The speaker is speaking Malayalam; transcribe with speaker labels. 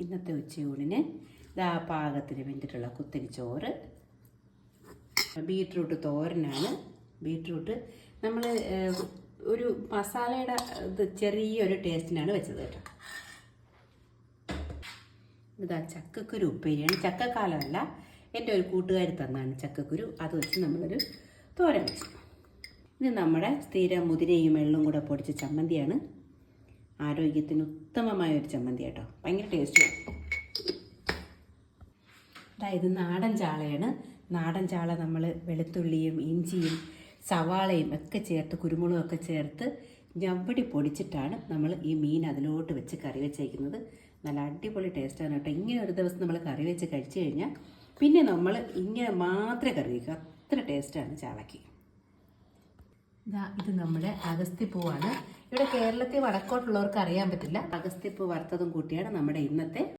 Speaker 1: ഇന്നത്തെ ഉച്ചയൂണിന് ഇതാ പാകത്തിന് വെന്തിട്ടുള്ള കുത്തരി ചോറ്, ബീട്രൂട്ട് തോരനാണ്. ബീട്രൂട്ട് നമ്മൾ ഒരു മസാലയുടെ ഇത് ചെറിയൊരു ടേസ്റ്റിനാണ് വെച്ചത് കേട്ടോ. ഇതാ ചക്കക്കുരു ഉപ്പേരിയാണ്. ചക്കക്കാലമല്ല, എൻ്റെ ഒരു കൂട്ടുകാരി തന്നാണ് ചക്കക്കുരു. അത് വെച്ച് നമ്മളൊരു തോരൻ വെച്ചു. ഇത് നമ്മുടെ സ്ഥിരം മുതിരയും എള്ളും കൂടെ പൊടിച്ച ചമ്മന്തിയാണ്. ആരോഗ്യത്തിന് ഉത്തമമായ ഒരു ചമ്മന്തി കേട്ടോ, ഭയങ്കര ടേസ്റ്റിയാണ്. ഇത് നാടൻ ചാളയാണ്. നാടൻ ചാള നമ്മൾ വെളുത്തുള്ളിയും ഇഞ്ചിയും സവാളയും ഒക്കെ ചേർത്ത് കുരുമുളകൊക്കെ ചേർത്ത് ഞവടി പൊടിച്ചിട്ടാണ് നമ്മൾ ഈ മീൻ അതിലോട്ട് വെച്ച് കറി വെച്ചേക്കുന്നത്. നല്ല അടിപൊളി ടേസ്റ്റാണ് കേട്ടോ. ഇങ്ങനെ ഒരു ദിവസം നമ്മൾ കറി വെച്ച് കഴിച്ചു കഴിഞ്ഞാൽ പിന്നെ നമ്മൾ ഇങ്ങനെ മാത്രമേ കറി വയ്ക്കുക, അത്ര ടേസ്റ്റാണ് ചാളയ്ക്ക്. ഇത് നമ്മുടെ അഗസ്ത്യപ്പൂവാണ്. ഇവിടെ കേരളത്തിൽ വടക്കോട്ടുള്ളവർക്ക് അറിയാൻ പറ്റില്ല. അഗസ്ത്യപ്പൂ വറുത്തതും കൂട്ടിയാണ് നമ്മുടെ ഇന്നത്തെ